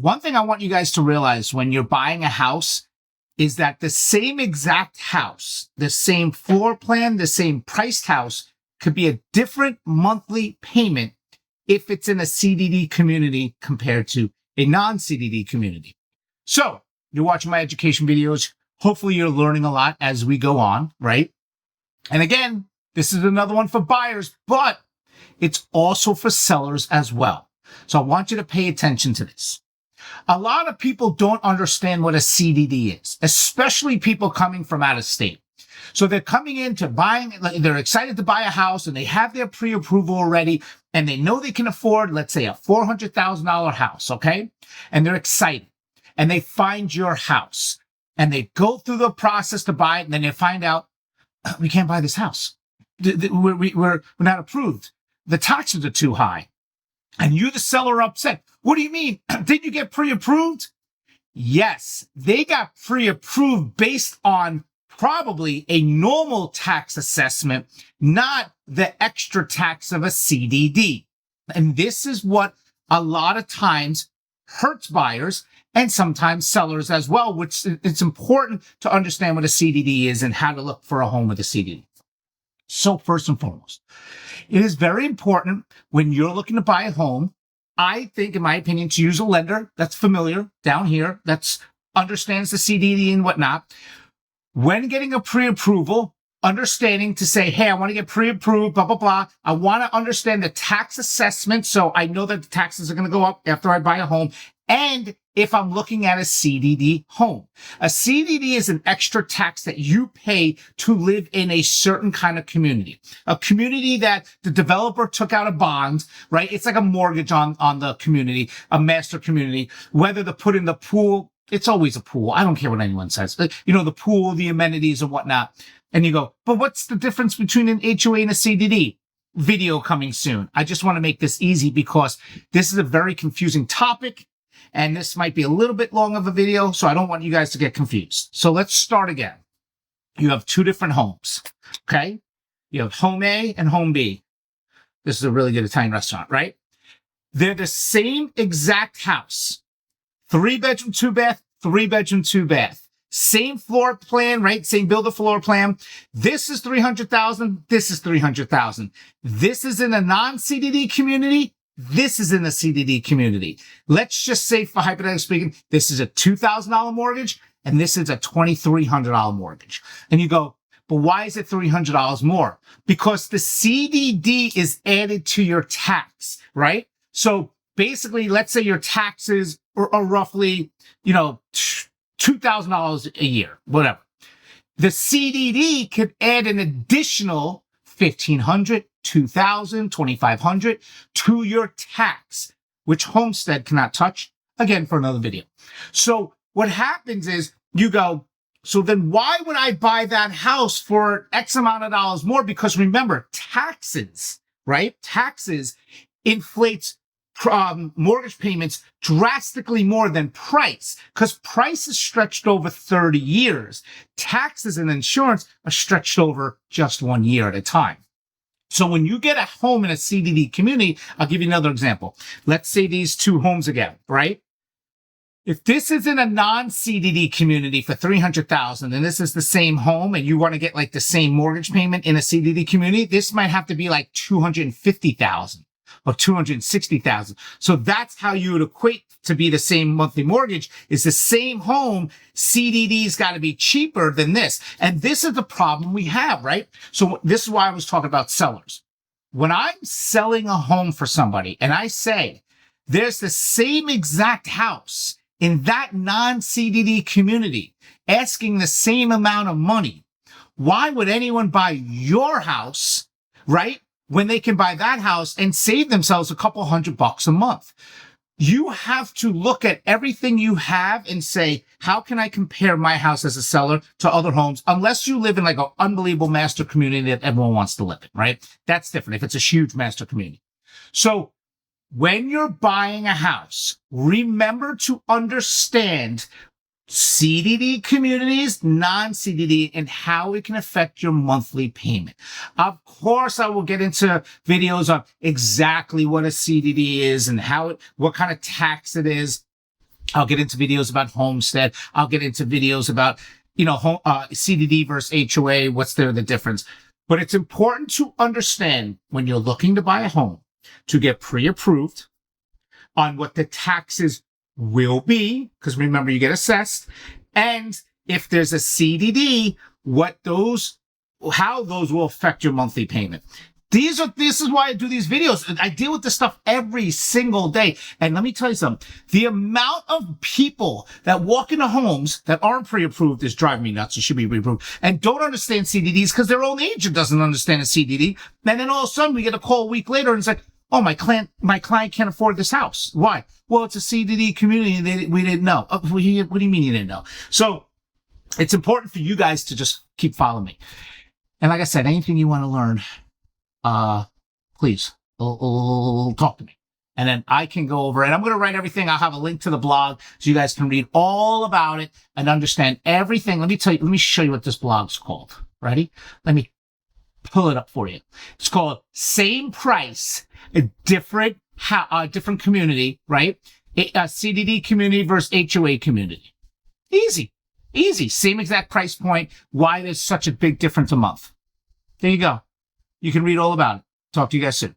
One thing I want you guys to realize when you're buying a house is that the same exact house, the same floor plan, the same priced house could be a different monthly payment if it's in a CDD community compared to a non-CDD community. So you're watching my education videos. Hopefully you're learning a lot as we go on, right? And again, this is another one for buyers, but it's also for sellers as well. So I want you to pay attention to this. A lot of people don't understand what a CDD is, especially people coming from out of state. So they're coming into buying, they're excited to buy a house and they have their pre-approval already and they know they can afford, let's say, a $400,000 house, okay? And they're excited and they find your house and they go through the process to buy it and then they find out, we can't buy this house. We're not approved. The taxes are too high. And you, the seller, are upset. What do you mean? Did you get pre-approved? Yes, they got pre-approved based on probably a normal tax assessment, not the extra tax of a CDD. And this is what a lot of times hurts buyers and sometimes sellers as well, which it's important to understand what a CDD is and how to look for a home with a CDD. So first and foremost, it is very important when you're looking to buy a home, I think, in my opinion, to use a lender that's familiar down here, that's understands the CDD and whatnot. When getting a pre-approval, understanding to say, hey, I want to get pre-approved, blah, blah, blah. I want to understand the tax assessment so I know that the taxes are going to go up after I buy a home. And if I'm looking at a CDD home. A CDD is an extra tax that you pay to live in a certain kind of community. A community that the developer took out a bond, right? It's like a mortgage on the community, a master community. Whether to put in the pool, it's always a pool. I don't care what anyone says. You know, the pool, the amenities and whatnot. And you go, but what's the difference between an HOA and a CDD? Video coming soon. I just want to make this easy because this is a very confusing topic. And this might be a little bit long of a video, so I don't want you guys to get confused. So let's start again. You have two different homes, okay? You have home A and home B. This is a really good Italian restaurant, right? They're the same exact house. 3-bedroom, 2-bath, 3-bedroom, 2-bath. Same floor plan, right? Same builder floor plan. This is $300,000. This is $300,000. This is in a non-CDD community. This is in the CDD community. Let's just say, for hypothetically speaking, this is a $2,000 mortgage and this is a $2,300 mortgage. And you go, but why is it $300 more? Because the CDD is added to your tax, right? So basically, let's say your taxes are roughly, $2,000 a year, whatever. The CDD could add an additional $1,500, $2,000, $2,500 to your tax, which Homestead cannot touch, again, for another video. So what happens is you go, so then why would I buy that house for X amount of dollars more? Because remember, taxes, right? Taxes inflates mortgage payments drastically more than price, because price is stretched over 30 years. Taxes and insurance are stretched over just 1 year at a time. So when you get a home in a CDD community, I'll give you another example. Let's say these two homes again, right? If this is in a non-CDD community for $300,000 and this is the same home and you want to get like the same mortgage payment in a CDD community, this might have to be like $250,000 or $260,000. So that's how you would equate to be the same monthly mortgage. Is the same home, CDD's got to be cheaper than this. And this is the problem we have, right? So this is why I was talking about sellers. When I'm selling a home for somebody and I say, there's the same exact house in that non-CDD community asking the same amount of money, why would anyone buy your house, right, when they can buy that house and save themselves a couple $100 a month? You have to look at everything you have and say, how can I compare my house as a seller to other homes? Unless you live in like an unbelievable master community that everyone wants to live in, right? That's different if it's a huge master community. So when you're buying a house, remember to understand CDD communities, non-CDD, and how it can affect your monthly payment. Of course, I will get into videos on exactly what a CDD is and what kind of tax it is. I'll get into videos about homestead. I'll get into videos about, CDD versus HOA. What's the difference? But it's important to understand when you're looking to buy a home to get pre-approved on what the taxes will be, because remember, you get assessed. And if there's a CDD, how those will affect your monthly payment. This is why I do these videos. I deal with this stuff every single day. And let me tell you something. The amount of people that walk into homes that aren't pre-approved is driving me nuts. You should be pre-approved. And don't understand CDDs because their own agent doesn't understand a CDD. And then all of a sudden we get a call a week later and it's like, oh, my client can't afford this house. Why? Well, it's a CDD community and we didn't know. What do you mean you didn't know? So it's important for you guys to just keep following me. And like I said, anything you want to learn, please talk to me. And then I can go over it. I'm going to write everything. I'll have a link to the blog so you guys can read all about it and understand everything. Let me show you what this blog's called. Ready? Let me pull it up for you. It's called Same Price, a different community, right? A CDD community versus HOA community. Easy. Same exact price point. Why there's such a big difference a month. There you go. You can read all about it. Talk to you guys soon.